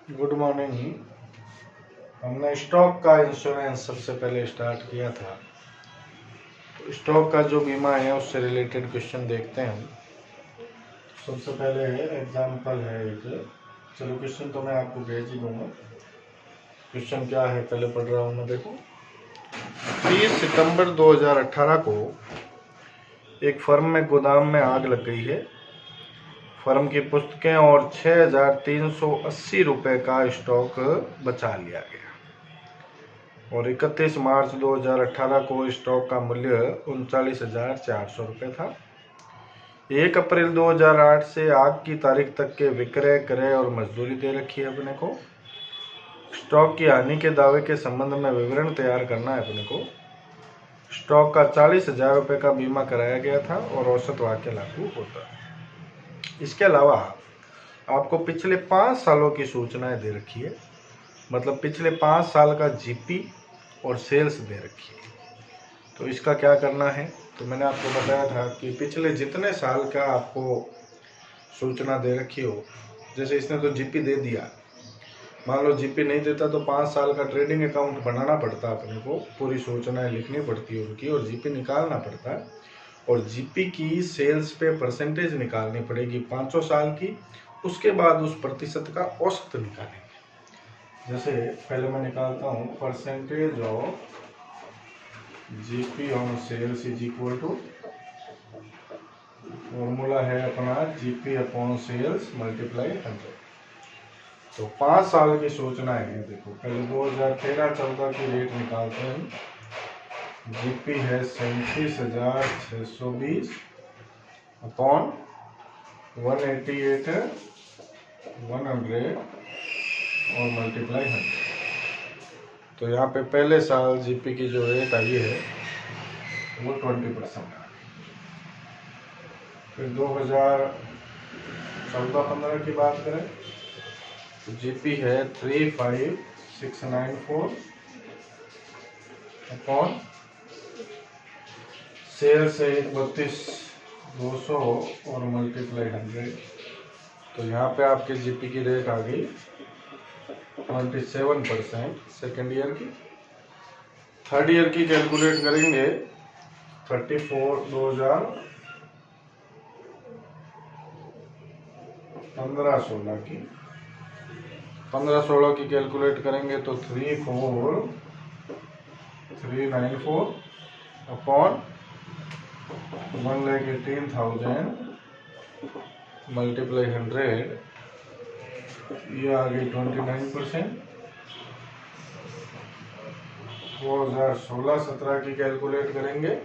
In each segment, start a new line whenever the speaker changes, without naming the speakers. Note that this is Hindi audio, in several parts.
Good morning. हमने स्टॉक का इंश्योरेंस सबसे पहले स्टार्ट किया था। तो स्टॉक का जो बीमा है उससे रिलेटेड क्वेश्चन देखते हैं हम। सबसे पहले एग्जांपल है एक। चलो क्वेश्चन तो मैं आपको भेज ही दूंगा। क्वेश्चन क्या है पहले पढ़ रहा हूँ मैं, देखो। 30 सितंबर 2018 को एक फर्म में गोदाम में आग लग गई है। फर्म की पुस्तकें और 6,380 रुपये का स्टॉक बचा लिया गया और 31 मार्च 2018 को स्टॉक का मूल्य 39,400 रुपये था। 1 अप्रैल 2008 से आग की तारीख तक के विक्रय, क्रय और मजदूरी दे रखी है अपने को। स्टॉक की हानि के दावे के संबंध में विवरण तैयार करना है अपने को। स्टॉक का 40,000 रुपये का बीमा कराया गया था और औसत वाक्य लागू होता है। इसके अलावा आपको पिछले 5 सालों की सूचनाएं दे रखी है, मतलब पिछले 5 साल का जीपी और सेल्स दे रखी है। तो इसका क्या करना है, तो मैंने आपको बताया था कि पिछले जितने साल का आपको सूचना दे रखी हो, जैसे इसने तो जीपी दे दिया, मान लो जीपी नहीं देता तो 5 साल का ट्रेडिंग अकाउंट बनाना पड़ता अपने को, पूरी सूचनाएं लिखनी पड़ती है उनकी और जीपी निकालना पड़ता है। और जीपी की सेल्स पे परसेंटेज निकालनी पड़ेगी 5 साल की। उसके बाद उस प्रतिशत का औसत निकालेंगे। जैसे पहले मैं निकालता हूँ percentage of GP on sales is equal to, formula है अपना जीपी अपॉन सेल्स मल्टीप्लाई 100। तो 5 साल की सूचना है। देखो पहले 2013-14 की रेट निकालते हैं। जीपी है 37,620 अपॉन 188,100 और मल्टीप्लाई 100। तो यहाँ पे पहले साल जीपी की जो रेट आई है वो 20% है। फिर 2014-15 की बात करें तो जीपी है 35,694 अपॉन सेल्स है 32,200 और मल्टीप्लाई 100। तो यहाँ पे आपके जीपी की रेट आ गई 27% सेकेंड ईयर की। थर्ड ईयर की कैलकुलेट करेंगे 15-16 की। 15-16 की कैलकुलेट करेंगे तो 34,394 अपॉन 1,18,000 मल्टीप्लाई 100। ये आ गई 29%। 2016-17 की कैलकुलेट करेंगे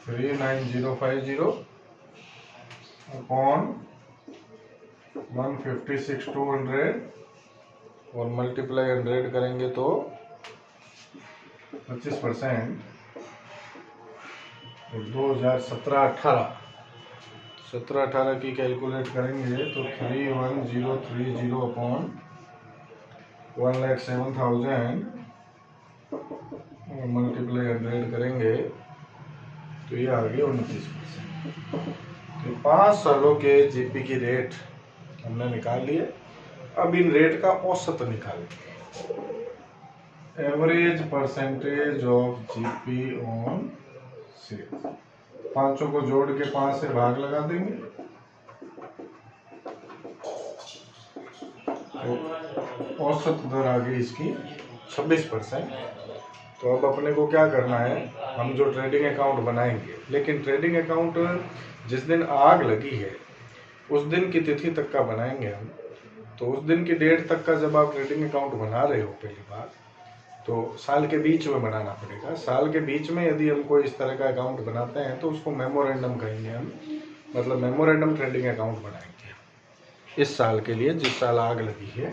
3,9050 अपॉन 156,200 और मल्टीप्लाई 100 करेंगे तो 25%। 2017-18 की कैलकुलेट करेंगे तो 31,030 अपॉन 1,07,000 और मल्टीप्लाई 100 करेंगे तो ये आ गई 29%। तो 5 सालों के जीपी की रेट हमने निकाल लिए। अब इन रेट का औसत निकालेंगे। Average percentage of GP on sales, पांचों को जोड़ के 5 से भाग लगा देंगे तो औसत दर आ गई इसकी 26%। तो अब अपने को क्या करना है, हम जो ट्रेडिंग अकाउंट बनाएंगे, लेकिन ट्रेडिंग अकाउंट जिस दिन आग लगी है उस दिन की तिथि तक का बनाएंगे हम। तो उस दिन की डेट तक का जब आप ट्रेडिंग अकाउंट बना रहे हो पहली बार, तो साल के बीच में बनाना पड़ेगा। साल के बीच में यदि हम कोई इस तरह का अकाउंट बनाते हैं तो उसको मेमोरेंडम कहेंगे हम, मतलब मेमोरेंडम ट्रेडिंग अकाउंट बनाएंगे इस साल के लिए जिस साल आग लगी है।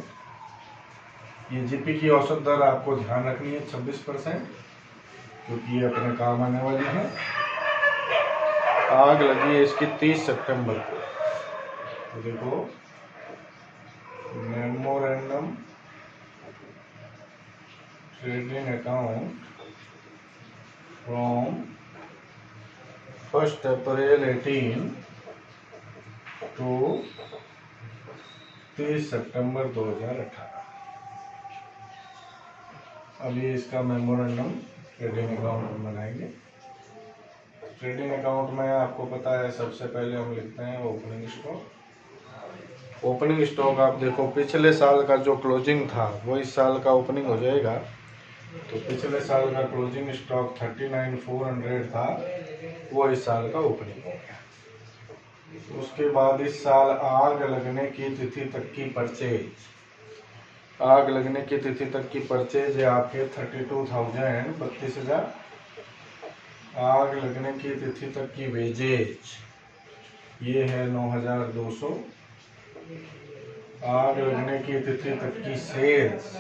ये जीपी की औसत दर आपको ध्यान रखनी है 26%, क्योंकि ये अपने काम आने वाली है। आग लगी है इसकी 30 सितंबर को। तो देखो memorandum trading account from 1 April 18 to 30 सितंबर 2018। अभी इसका मेमोरेंडम ट्रेडिंग अकाउंट में बनाएंगे। ट्रेडिंग अकाउंट में आपको पता है सबसे पहले हम लिखते हैं ओपनिंग स्टॉक। ओपनिंग स्टॉक आप देखो पिछले साल का जो क्लोजिंग था वो इस साल का ओपनिंग हो जाएगा। तो पिछले साल का क्लोजिंग स्टॉक 39,400 था, वो इस साल का ओपनिंग हो गया। उसके बाद इस साल आग लगने की तिथि तक की परचेज, आग लगने की तिथि तक की परचेज है आपके 32,000, 32,000। आग लगने की तिथि तक की वेजेज ये है 9,200। आग लगने की तिथि तक की सेल्स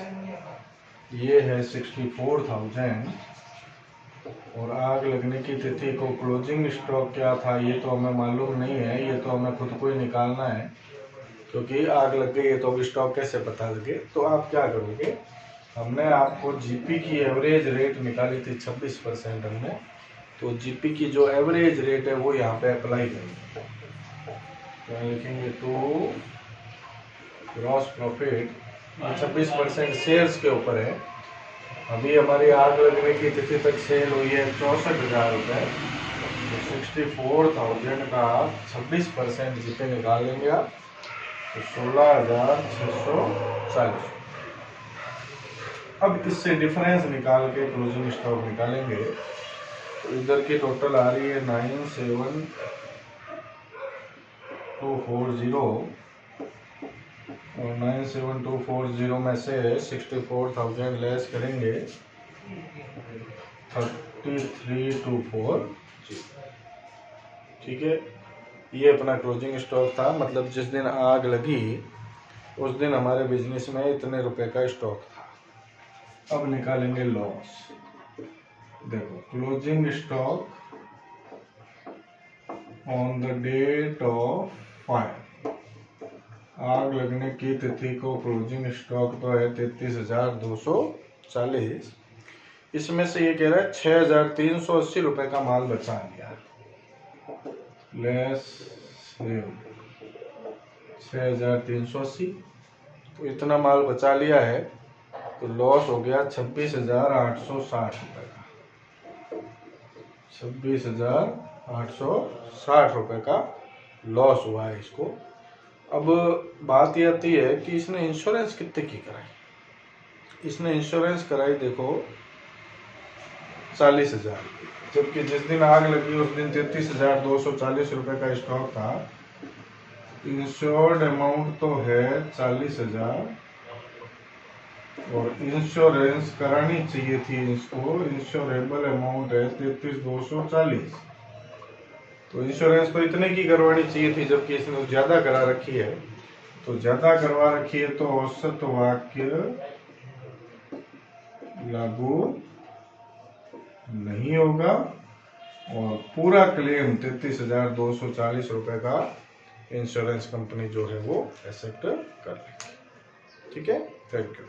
ये है 64,000। और आग लगने की तिथि को क्लोजिंग स्टॉक क्या था ये तो हमें मालूम नहीं है, ये तो हमें खुद को ही निकालना है, क्योंकि आग लग गई है तो अब स्टॉक कैसे पता लगे। तो आप क्या करोगे, हमने आपको जीपी की एवरेज रेट निकाली थी 26% हमने, तो जीपी की जो एवरेज रेट है वो यहाँ पे अप्लाई करेंगे। तो लिखेंगे टू ग्रॉस प्रॉफिट 26% शेयर्स के ऊपर है। अभी हमारी आग लगने की तिथि तक सेल हुई है 64,000 रुपये, तो 64,000 का 26% जीपी निकालेंगे आप तो 16,640। अब इससे डिफरेंस निकाल के क्लोजिंग स्टॉक निकालेंगे। तो इधर की टोटल आ रही है 97240 और 97240 में से 64,000 लेस करेंगे 33,240। ठीक है, ये अपना क्लोजिंग स्टॉक था, मतलब जिस दिन आग लगी उस दिन हमारे बिजनेस में इतने रुपए का स्टॉक था। अब निकालेंगे लॉस। देखो closing stock on the date of fire, आग लगने की तिथि को क्लोजिंग स्टॉक तो है 33,240। इसमें से ये कह रहा है 6,380 रुपए का माल बचा लिया, लेस 6,380। तो इतना माल बचा लिया है तो लॉस हो गया 26,860 रुपए का। 26,860 रुपए का लॉस हुआ है इसको। अब बात ये आती है कि इसने इंश्योरेंस कितने की कराई। इसने इंश्योरेंस कराई देखो 40,000, जबकि जिस दिन आग लगी उस दिन 33,240 रुपए का स्टॉक था। इंश्योर्ड अमाउंट तो है 40,000 और इंश्योरेंस करानी चाहिए थी इसको, इंश्योरेबल अमाउंट है 33,240। तो इंश्योरेंस तो इतने की करवानी चाहिए थी, जबकि इसने ज्यादा करा रखी है। तो ज्यादा करवा रखी है तो औसत वाक्य लागू नहीं होगा और पूरा क्लेम 33,240 रुपए का इंश्योरेंस कंपनी जो है वो एक्सेप्ट कर लेगी। ठीक है, थैंक यू।